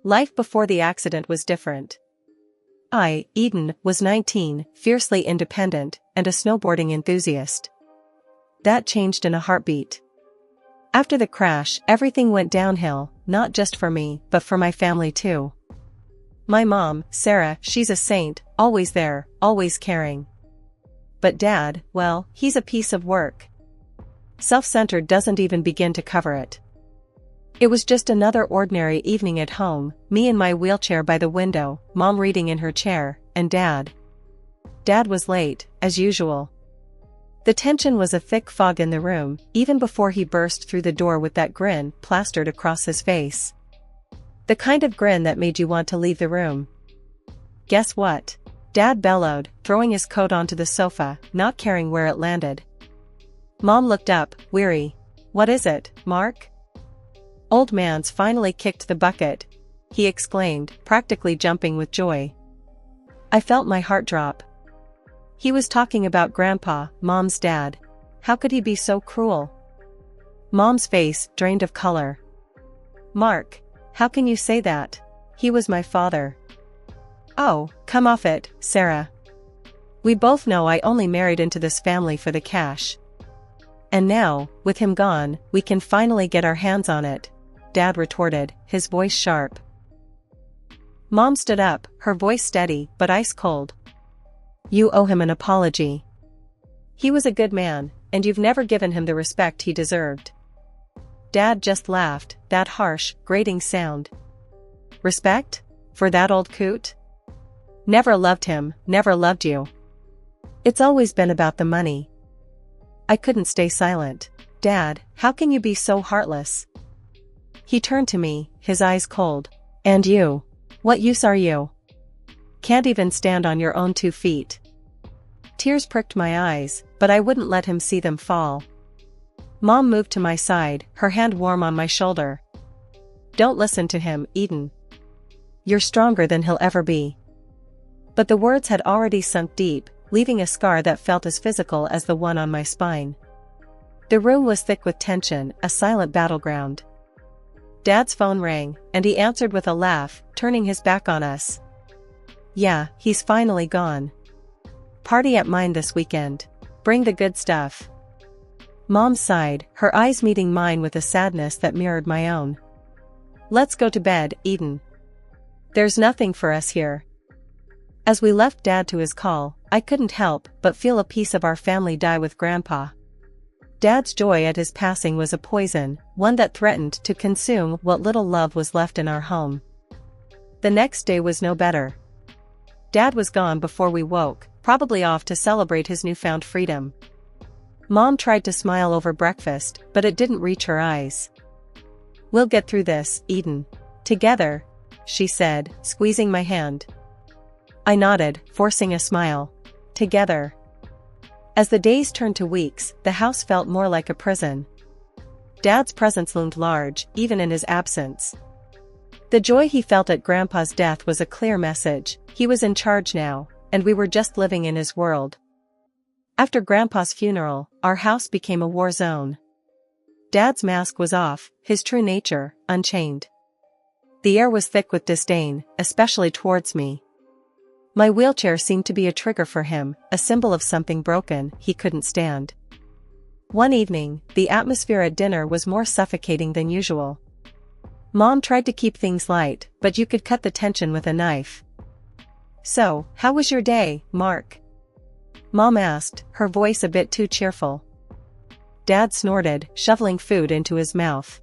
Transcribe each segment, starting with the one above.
Life before the accident was different. I, Eden, was 19, fiercely independent, and a snowboarding enthusiast. That changed in a heartbeat. After the crash, everything went downhill, not just for me, but for my family too. My mom, Sarah, she's a saint, always there, always caring. But Dad, well, he's a piece of work. Self-centered doesn't even begin to cover it. It was just another ordinary evening at home, me in my wheelchair by the window, Mom reading in her chair, and Dad. Dad was late, as usual. The tension was a thick fog in the room, even before he burst through the door with that grin plastered across his face. The kind of grin that made you want to leave the room. Guess what? Dad bellowed, throwing his coat onto the sofa, not caring where it landed. Mom looked up, weary. "What is it, Mark?" "Old man's finally kicked the bucket," he exclaimed, practically jumping with joy. I felt my heart drop. He was talking about Grandpa, Mom's dad. How could he be so cruel? Mom's face drained of color. "Mark, how can you say that? He was my father." "Oh, come off it, Sarah. We both know I only married into this family for the cash. And now, with him gone, we can finally get our hands on it," Dad retorted, his voice sharp. Mom stood up, her voice steady but ice cold. "You owe him an apology. He was a good man, and you've never given him the respect he deserved." Dad just laughed, that harsh, grating sound. "Respect? For that old coot? Never loved him, never loved you. It's always been about the money." I couldn't stay silent. "Dad, how can you be so heartless?" He turned to me, his eyes cold. "And you? What use are you? Can't even stand on your own 2 feet." Tears pricked my eyes, but I wouldn't let him see them fall. Mom moved to my side, her hand warm on my shoulder. "Don't listen to him, Eden. You're stronger than he'll ever be." But the words had already sunk deep, leaving a scar that felt as physical as the one on my spine. The room was thick with tension, a silent battleground. Dad's phone rang, and he answered with a laugh, turning his back on us. "Yeah, he's finally gone. Party at mine this weekend. Bring the good stuff." Mom sighed, her eyes meeting mine with a sadness that mirrored my own. "Let's go to bed, Eden. There's nothing for us here." As we left Dad to his call, I couldn't help but feel a piece of our family die with Grandpa. Dad's joy at his passing was a poison, one that threatened to consume what little love was left in our home. The next day was no better. Dad was gone before we woke, probably off to celebrate his newfound freedom. Mom tried to smile over breakfast, but it didn't reach her eyes. "We'll get through this, Eden. Together," she said, squeezing my hand. I nodded, forcing a smile. Together. As the days turned to weeks, the house felt more like a prison. Dad's presence loomed large, even in his absence. The joy he felt at Grandpa's death was a clear message. He was in charge now, and we were just living in his world. After Grandpa's funeral, our house became a war zone. Dad's mask was off, his true nature unchained. The air was thick with disdain, especially towards me. My wheelchair seemed to be a trigger for him, a symbol of something broken he couldn't stand. One evening, the atmosphere at dinner was more suffocating than usual. Mom tried to keep things light, but you could cut the tension with a knife. "So, how was your day, Mark?" Mom asked, her voice a bit too cheerful. Dad snorted, shoveling food into his mouth.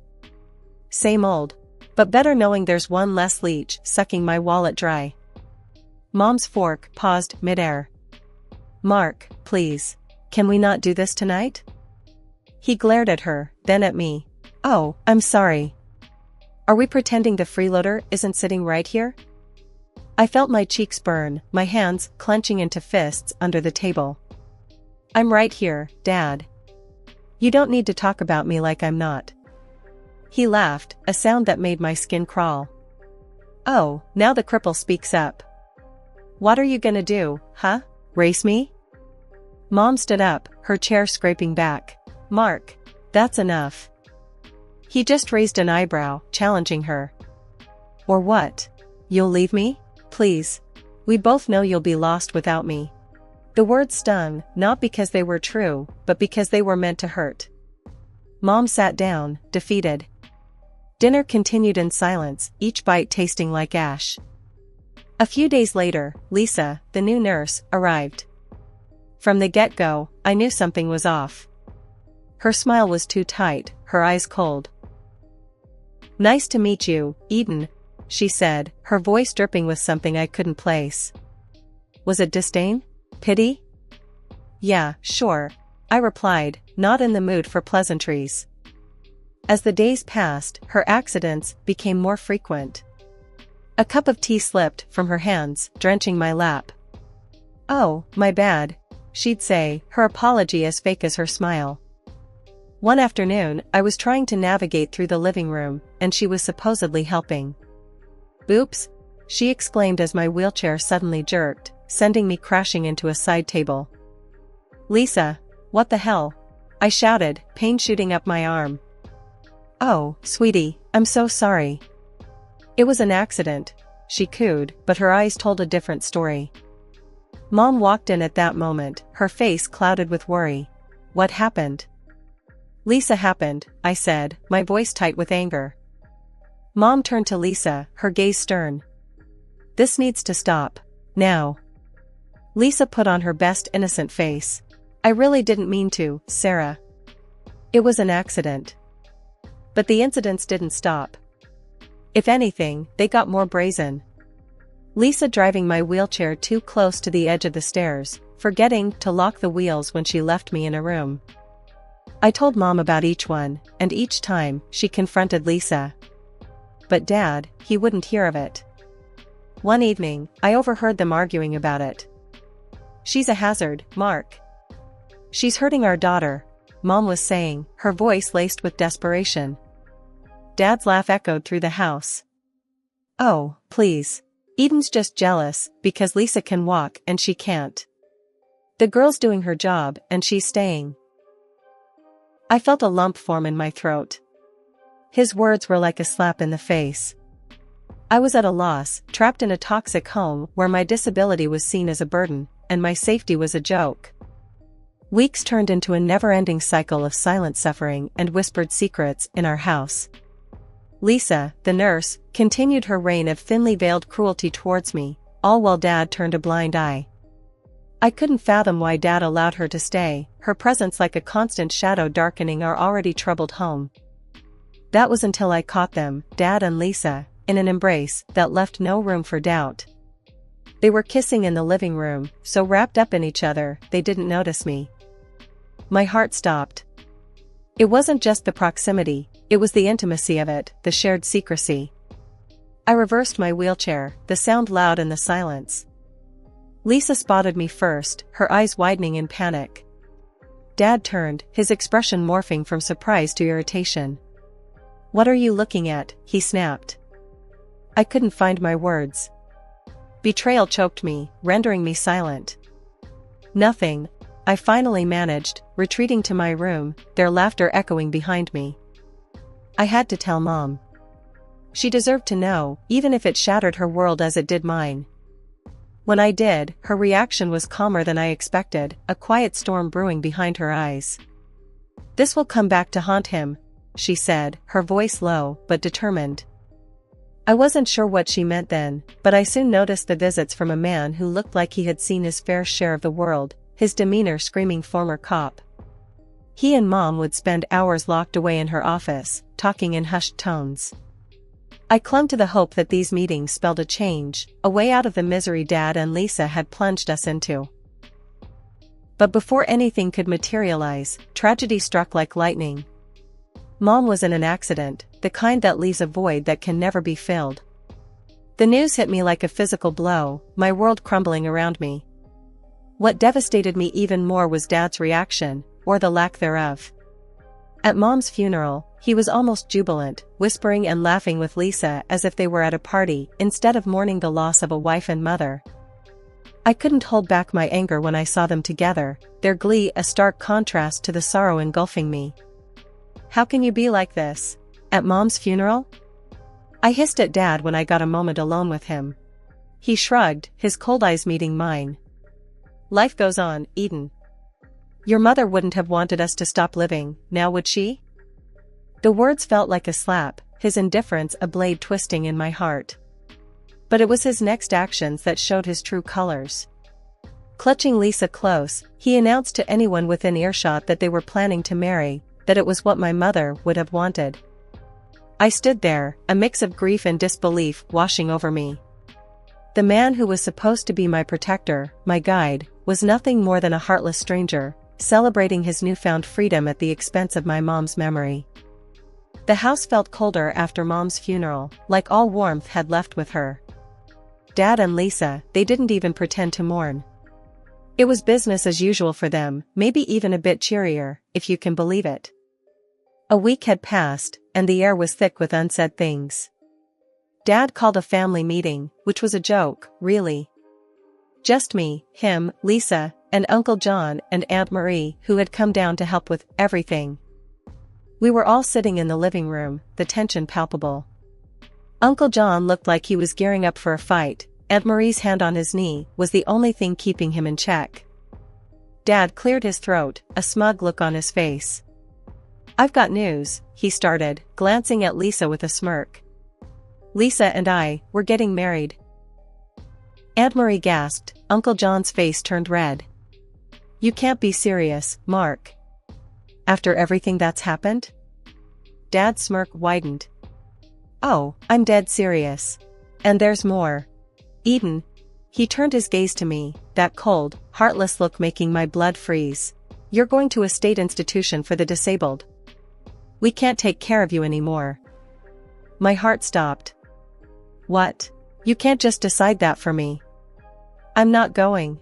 "Same old. But better knowing there's one less leech sucking my wallet dry." Mom's fork paused midair. "Mark, please. Can we not do this tonight?" He glared at her, then at me. "Oh, I'm sorry. Are we pretending the freeloader isn't sitting right here?" I felt my cheeks burn, my hands clenching into fists under the table. "I'm right here, Dad. You don't need to talk about me like I'm not." He laughed, a sound that made my skin crawl. "Oh, now the cripple speaks up. What are you gonna do, huh? Race me?" Mom stood up, her chair scraping back. "Mark, that's enough." He just raised an eyebrow, challenging her. Or what? You'll leave me? Please. We both know you'll be lost without me. The words stung, not because they were true, but because they were meant to hurt. Mom sat down, defeated. Dinner continued in silence, each bite tasting like ash. A few days later, Lisa, the new nurse, arrived. From the get-go, I knew something was off. Her smile was too tight, her eyes cold. "Nice to meet you, Eden," she said, her voice dripping with something I couldn't place. Was it disdain? Pity? "Yeah, sure," I replied, not in the mood for pleasantries. As the days passed, her accidents became more frequent. A cup of tea slipped from her hands, drenching my lap. "Oh, my bad," she'd say, her apology as fake as her smile. One afternoon, I was trying to navigate through the living room, and she was supposedly helping. "Oops," she exclaimed as my wheelchair suddenly jerked, sending me crashing into a side table. "Lisa, what the hell?" I shouted, pain shooting up my arm. "Oh, sweetie, I'm so sorry." "It was an accident," she cooed, but her eyes told a different story. Mom walked in at that moment, her face clouded with worry. "What happened?" "Lisa happened," I said, my voice tight with anger. Mom turned to Lisa, her gaze stern. "This needs to stop. Now." Lisa put on her best innocent face. "I really didn't mean to, Sarah. It was an accident." But the incidents didn't stop. If anything, they got more brazen. Lisa driving my wheelchair too close to the edge of the stairs, forgetting to lock the wheels when she left me in a room. I told Mom about each one, and each time, she confronted Lisa. But Dad, he wouldn't hear of it. One evening, I overheard them arguing about it. "She's a hazard, Mark. She's hurting our daughter," Mom was saying, her voice laced with desperation. Dad's laugh echoed through the house. "Oh, please. Eden's just jealous, because Lisa can walk and she can't. The girl's doing her job, and she's staying." I felt a lump form in my throat. His words were like a slap in the face. I was at a loss, trapped in a toxic home where my disability was seen as a burden, and my safety was a joke. Weeks turned into a never-ending cycle of silent suffering and whispered secrets in our house. Lisa, the nurse, continued her reign of thinly veiled cruelty towards me, all while Dad turned a blind eye. I couldn't fathom why Dad allowed her to stay, her presence like a constant shadow darkening our already troubled home. That was until I caught them, Dad and Lisa, in an embrace that left no room for doubt. They were kissing in the living room, so wrapped up in each other, they didn't notice me. My heart stopped. It wasn't just the proximity, it was the intimacy of it, the shared secrecy. I reversed my wheelchair, the sound loud in the silence. Lisa spotted me first, her eyes widening in panic. Dad turned, his expression morphing from surprise to irritation. "What are you looking at?" he snapped. I couldn't find my words. Betrayal choked me, rendering me silent. "Nothing," I finally managed, retreating to my room, their laughter echoing behind me. I had to tell Mom. She deserved to know, even if it shattered her world as it did mine. When I did, her reaction was calmer than I expected, a quiet storm brewing behind her eyes. "This will come back to haunt him," she said, her voice low, but determined. I wasn't sure what she meant then, but I soon noticed the visits from a man who looked like he had seen his fair share of the world, his demeanor screaming former cop. He and Mom would spend hours locked away in her office, talking in hushed tones. I clung to the hope that these meetings spelled a change, a way out of the misery Dad and Lisa had plunged us into. But before anything could materialize, tragedy struck like lightning. Mom was in an accident, the kind that leaves a void that can never be filled. The news hit me like a physical blow, my world crumbling around me. What devastated me even more was Dad's reaction, or the lack thereof. At Mom's funeral, he was almost jubilant, whispering and laughing with Lisa as if they were at a party, instead of mourning the loss of a wife and mother. I couldn't hold back my anger when I saw them together, their glee a stark contrast to the sorrow engulfing me. "How can you be like this? At Mom's funeral?" I hissed at Dad when I got a moment alone with him. He shrugged, his cold eyes meeting mine. Life goes on, Eden. Your mother wouldn't have wanted us to stop living, now would she? The words felt like a slap, his indifference a blade twisting in my heart. But it was his next actions that showed his true colors. Clutching Lisa close, he announced to anyone within earshot that they were planning to marry, that it was what my mother would have wanted. I stood there, a mix of grief and disbelief washing over me. The man who was supposed to be my protector, my guide, was nothing more than a heartless stranger, celebrating his newfound freedom at the expense of my mom's memory. The house felt colder after Mom's funeral, like all warmth had left with her. Dad and Lisa, they didn't even pretend to mourn. It was business as usual for them, maybe even a bit cheerier, if you can believe it. A week had passed, and the air was thick with unsaid things. Dad called a family meeting, which was a joke, really. Just me, him, Lisa, and Uncle John and Aunt Marie, who had come down to help with everything. We were all sitting in the living room, the tension palpable. Uncle John looked like he was gearing up for a fight. Aunt Marie's hand on his knee was the only thing keeping him in check. Dad cleared his throat, a smug look on his face. I've got news, he started, glancing at Lisa with a smirk. Lisa and I, we're getting married. Aunt Marie gasped, Uncle John's face turned red. You can't be serious, Mark. After everything that's happened? Dad's smirk widened. Oh, I'm dead serious. And there's more. Eden. He turned his gaze to me, that cold, heartless look making my blood freeze. You're going to a state institution for the disabled. We can't take care of you anymore. My heart stopped. What? You can't just decide that for me. I'm not going.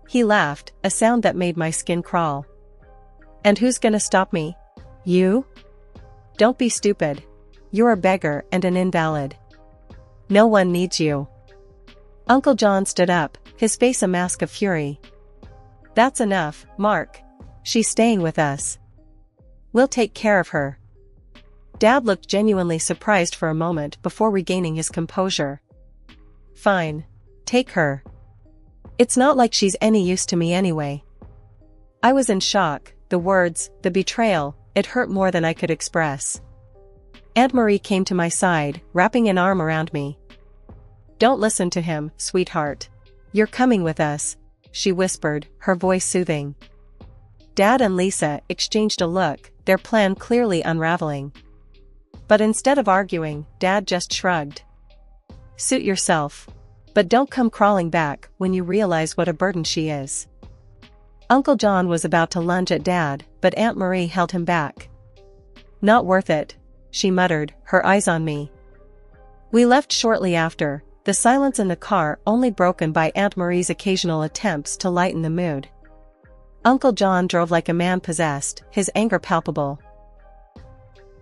He laughed, a sound that made my skin crawl. And who's gonna stop me? You? Don't be stupid. You're a beggar and an invalid. No one needs you. Uncle John stood up, his face a mask of fury. That's enough, Mark. She's staying with us. We'll take care of her. Dad looked genuinely surprised for a moment before regaining his composure. Fine. Take her. It's not like she's any use to me anyway. I was in shock, the words, the betrayal, it hurt more than I could express. Aunt Marie came to my side, wrapping an arm around me. Don't listen to him, sweetheart. You're coming with us, she whispered, her voice soothing. Dad and Lisa exchanged a look, their plan clearly unraveling. But instead of arguing, Dad just shrugged. Suit yourself. But don't come crawling back when you realize what a burden she is. Uncle John was about to lunge at Dad, but Aunt Marie held him back. Not worth it, she muttered, her eyes on me. We left shortly after, the silence in the car only broken by Aunt Marie's occasional attempts to lighten the mood. Uncle John drove like a man possessed, his anger palpable.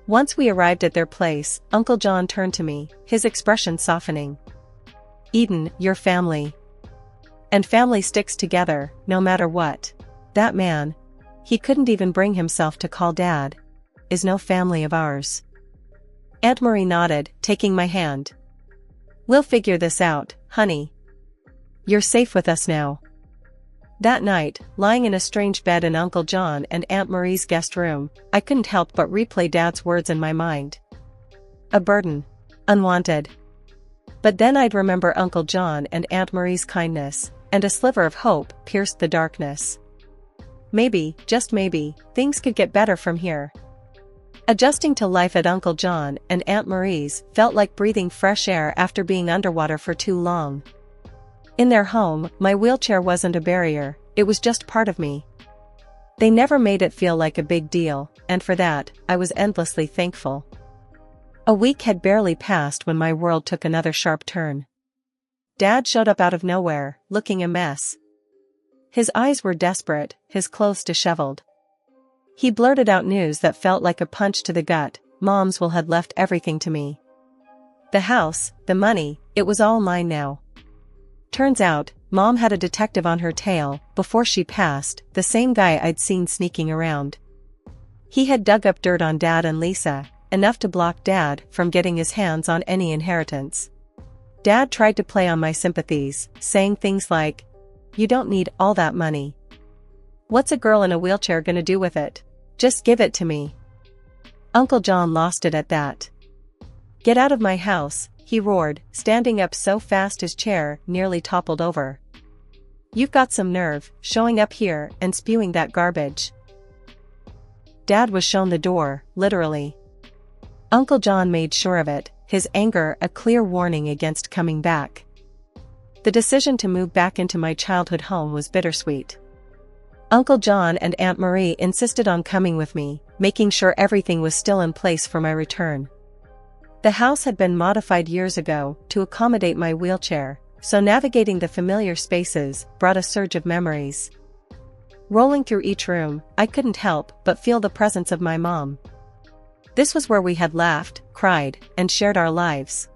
Once we arrived at their place, Uncle John turned to me, his expression softening. Eden, your family. And family sticks together, no matter what. That man, he couldn't even bring himself to call Dad, is no family of ours. Aunt Marie nodded, taking my hand. We'll figure this out, honey. You're safe with us now. That night, lying in a strange bed in Uncle John and Aunt Marie's guest room, I couldn't help but replay Dad's words in my mind. A burden. Unwanted. But then I'd remember Uncle John and Aunt Marie's kindness, and a sliver of hope pierced the darkness. Maybe, just maybe, things could get better from here. Adjusting to life at Uncle John and Aunt Marie's felt like breathing fresh air after being underwater for too long. In their home, my wheelchair wasn't a barrier, it was just part of me. They never made it feel like a big deal, and for that, I was endlessly thankful. A week had barely passed when my world took another sharp turn. Dad showed up out of nowhere, looking a mess. His eyes were desperate, his clothes disheveled. He blurted out news that felt like a punch to the gut. Mom's will had left everything to me. The house, the money, it was all mine now. Turns out, Mom had a detective on her tail, before she passed, the same guy I'd seen sneaking around. He had dug up dirt on Dad and Lisa, enough to block Dad from getting his hands on any inheritance. Dad tried to play on my sympathies, saying things like, "You don't need all that money. What's a girl in a wheelchair gonna do with it? Just give it to me." Uncle John lost it at that. "Get out of my house," he roared, standing up so fast his chair nearly toppled over. "You've got some nerve, showing up here and spewing that garbage." Dad was shown the door, literally. Uncle John made sure of it, his anger a clear warning against coming back. The decision to move back into my childhood home was bittersweet. Uncle John and Aunt Marie insisted on coming with me, making sure everything was still in place for my return. The house had been modified years ago to accommodate my wheelchair, so navigating the familiar spaces brought a surge of memories. Rolling through each room, I couldn't help but feel the presence of my mom. This was where we had laughed, cried, and shared our lives.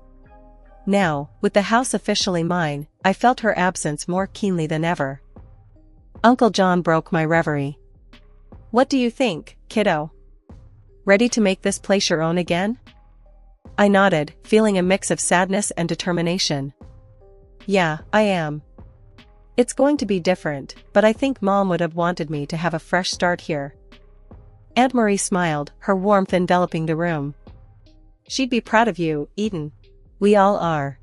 Now, with the house officially mine, I felt her absence more keenly than ever. Uncle John broke my reverie. "What do you think, kiddo? Ready to make this place your own again?" I nodded, feeling a mix of sadness and determination. "Yeah, I am. It's going to be different, but I think Mom would have wanted me to have a fresh start here." Aunt Marie smiled, her warmth enveloping the room. "She'd be proud of you, Eden. We all are.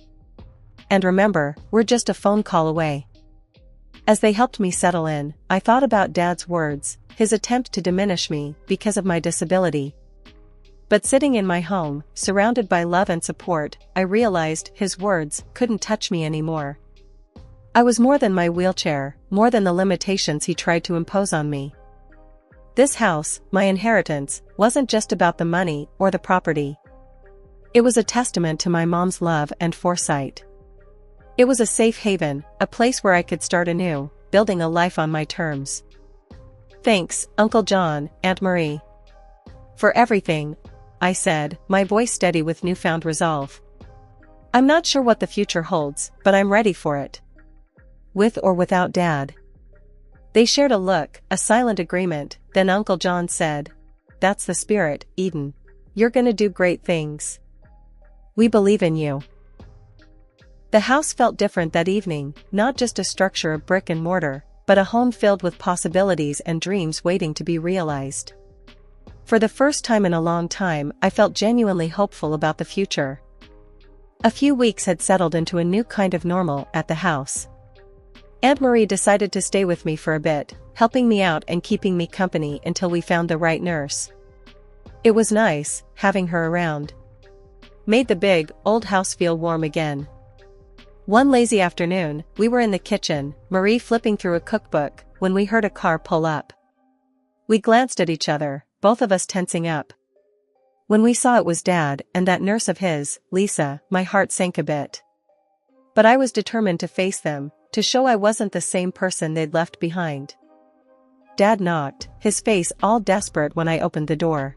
And remember, we're just a phone call away." As they helped me settle in, I thought about Dad's words, his attempt to diminish me because of my disability. But sitting in my home, surrounded by love and support, I realized his words couldn't touch me anymore. I was more than my wheelchair, more than the limitations he tried to impose on me. This house, my inheritance, wasn't just about the money or the property. It was a testament to my mom's love and foresight. It was a safe haven, a place where I could start anew, building a life on my terms. "Thanks, Uncle John, Aunt Marie. For everything," I said, my voice steady with newfound resolve. "I'm not sure what the future holds, but I'm ready for it. With or without Dad." They shared a look, a silent agreement, then Uncle John said, "That's the spirit, Eden. You're gonna do great things. We believe in you." The house felt different that evening, not just a structure of brick and mortar, but a home filled with possibilities and dreams waiting to be realized. For the first time in a long time, I felt genuinely hopeful about the future. A few weeks had settled into a new kind of normal at the house. Aunt Marie decided to stay with me for a bit, helping me out and keeping me company until we found the right nurse. It was nice, having her around. Made the big, old house feel warm again. One lazy afternoon, we were in the kitchen, Marie flipping through a cookbook, when we heard a car pull up. We glanced at each other, both of us tensing up. When we saw it was Dad and that nurse of his, Lisa, my heart sank a bit. But I was determined to face them, to show I wasn't the same person they'd left behind. Dad knocked, his face all desperate when I opened the door.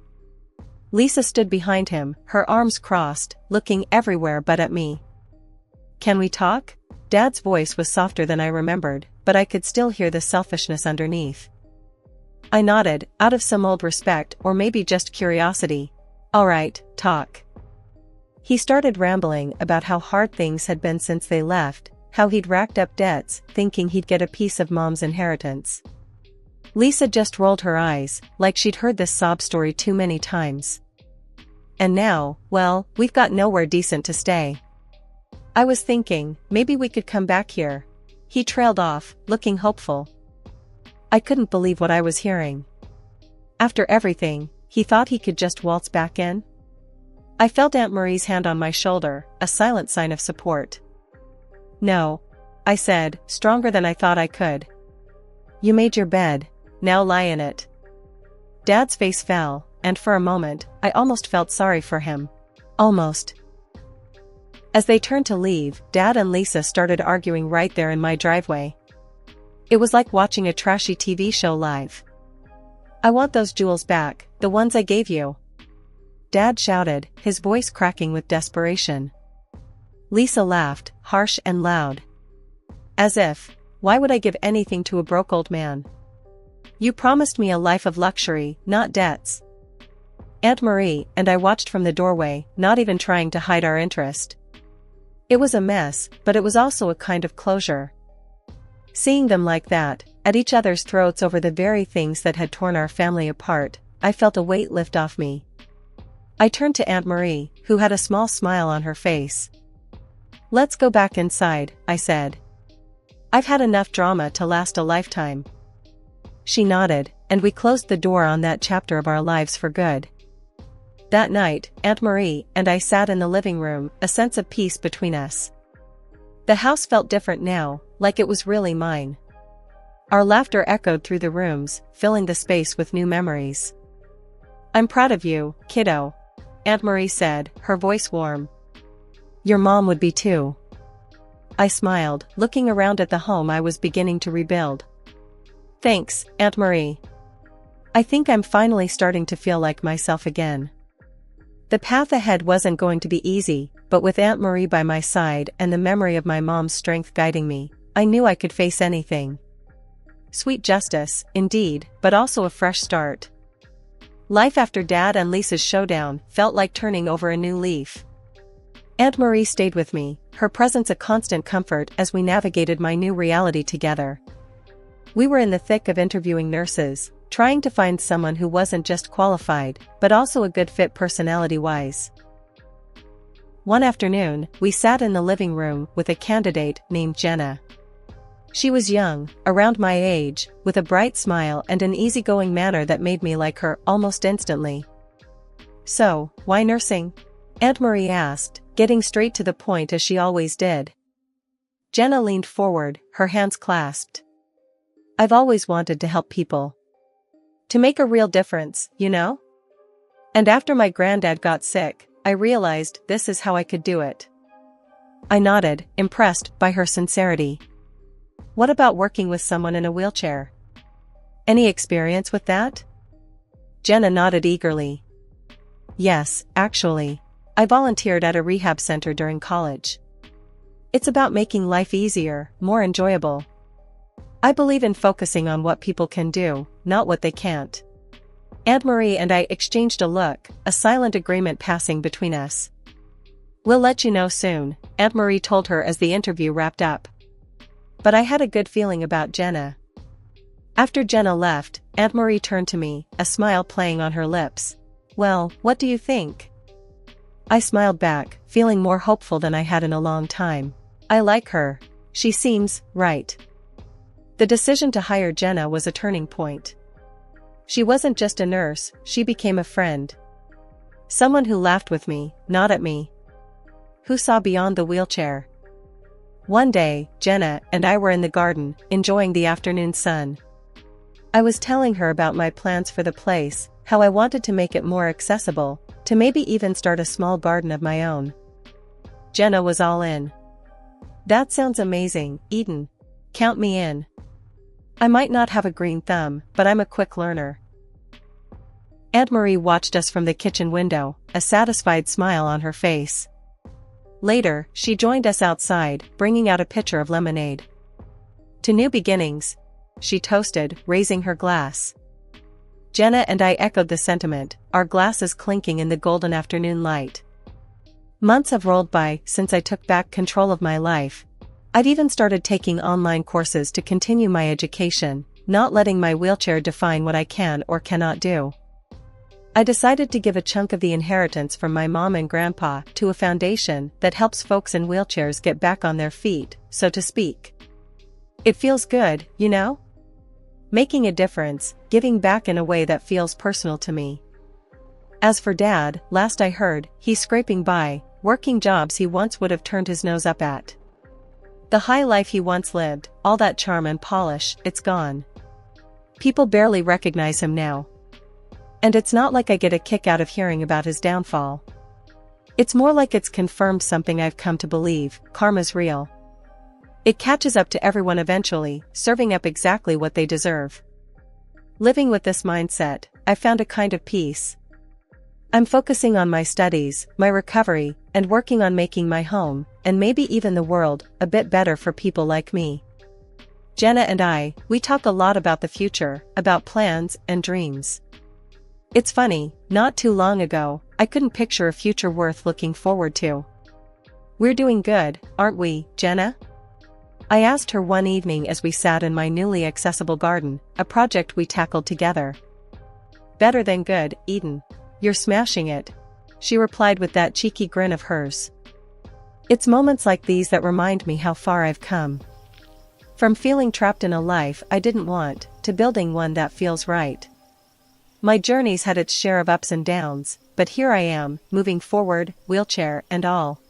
Lisa stood behind him, her arms crossed, looking everywhere but at me. "Can we talk?" Dad's voice was softer than I remembered, but I could still hear the selfishness underneath. I nodded, out of some old respect or maybe just curiosity. "All right, talk." He started rambling about how hard things had been since they left, how he'd racked up debts, thinking he'd get a piece of Mom's inheritance. Lisa just rolled her eyes, like she'd heard this sob story too many times. "And now, well, we've got nowhere decent to stay. I was thinking, maybe we could come back here." He trailed off, looking hopeful. I couldn't believe what I was hearing. After everything, he thought he could just waltz back in? I felt Aunt Marie's hand on my shoulder, a silent sign of support. "No," I said, stronger than I thought I could. "You made your bed, now lie in it." Dad's face fell, and for a moment, I almost felt sorry for him. Almost. As they turned to leave, Dad and Lisa started arguing right there in my driveway. It was like watching a trashy TV show live. "I want those jewels back, the ones I gave you," Dad shouted, his voice cracking with desperation. Lisa laughed, harsh and loud. "As if, why would I give anything to a broke old man? You promised me a life of luxury, not debts." Aunt Marie and I watched from the doorway, not even trying to hide our interest. It was a mess, but it was also a kind of closure. Seeing them like that, at each other's throats over the very things that had torn our family apart, I felt a weight lift off me. I turned to Aunt Marie, who had a small smile on her face. "Let's go back inside," I said. "I've had enough drama to last a lifetime." She nodded, and we closed the door on that chapter of our lives for good. That night, Aunt Marie and I sat in the living room, a sense of peace between us. The house felt different now, like it was really mine. Our laughter echoed through the rooms, filling the space with new memories. "I'm proud of you, kiddo," Aunt Marie said, her voice warm. "Your mom would be too." I smiled, looking around at the home I was beginning to rebuild. "Thanks, Aunt Marie. I think I'm finally starting to feel like myself again." The path ahead wasn't going to be easy, but with Aunt Marie by my side and the memory of my mom's strength guiding me, I knew I could face anything. Sweet justice, indeed, but also a fresh start. Life after Dad and Lisa's showdown felt like turning over a new leaf. Aunt Marie stayed with me, her presence a constant comfort as we navigated my new reality together. We were in the thick of interviewing nurses, trying to find someone who wasn't just qualified, but also a good fit personality-wise. One afternoon, we sat in the living room with a candidate named Jenna. She was young, around my age, with a bright smile and an easygoing manner that made me like her almost instantly. "So, why nursing?" Aunt Marie asked, getting straight to the point as she always did. Jenna leaned forward, her hands clasped. "I've always wanted to help people. To make a real difference, you know? And after my granddad got sick, I realized this is how I could do it." I nodded, impressed by her sincerity. "What about working with someone in a wheelchair? Any experience with that?" Jenna nodded eagerly. "Yes, actually. I volunteered at a rehab center during college. It's about making life easier, more enjoyable. I believe in focusing on what people can do, not what they can't." Aunt Marie and I exchanged a look, a silent agreement passing between us. "We'll let you know soon," Aunt Marie told her as the interview wrapped up. But I had a good feeling about Jenna. After Jenna left, Aunt Marie turned to me, a smile playing on her lips. "Well, what do you think?" I smiled back, feeling more hopeful than I had in a long time. "I like her. She seems right." The decision to hire Jenna was a turning point. She wasn't just a nurse, she became a friend. Someone who laughed with me, not at me. Who saw beyond the wheelchair. One day, Jenna and I were in the garden, enjoying the afternoon sun. I was telling her about my plans for the place, how I wanted to make it more accessible, to maybe even start a small garden of my own. Jenna was all in. "That sounds amazing, Eden. Count me in. I might not have a green thumb, but I'm a quick learner." Aunt Marie watched us from the kitchen window, a satisfied smile on her face. Later, she joined us outside, bringing out a pitcher of lemonade. "To new beginnings," she toasted, raising her glass. Jenna and I echoed the sentiment, our glasses clinking in the golden afternoon light. Months have rolled by since I took back control of my life. I've even started taking online courses to continue my education, not letting my wheelchair define what I can or cannot do. I decided to give a chunk of the inheritance from my mom and grandpa to a foundation that helps folks in wheelchairs get back on their feet, so to speak. It feels good, you know? Making a difference, giving back in a way that feels personal to me. As for Dad, last I heard, he's scraping by, working jobs he once would have turned his nose up at. The high life he once lived, all that charm and polish, it's gone. People barely recognize him now. And it's not like I get a kick out of hearing about his downfall. It's more like it's confirmed something I've come to believe: karma's real. It catches up to everyone eventually, serving up exactly what they deserve. Living with this mindset, I found a kind of peace. I'm focusing on my studies, my recovery, and working on making my home, and maybe even the world, a bit better for people like me. Jenna and I, we talk a lot about the future, about plans and dreams. It's funny, not too long ago, I couldn't picture a future worth looking forward to. We're doing good, aren't we, Jenna? I asked her one evening as we sat in my newly accessible garden, a project we tackled together. Better than good, Eden. You're smashing it, she replied with that cheeky grin of hers. It's moments like these that remind me how far I've come. From feeling trapped in a life I didn't want, to building one that feels right. My journey's had its share of ups and downs, but here I am, moving forward, wheelchair and all.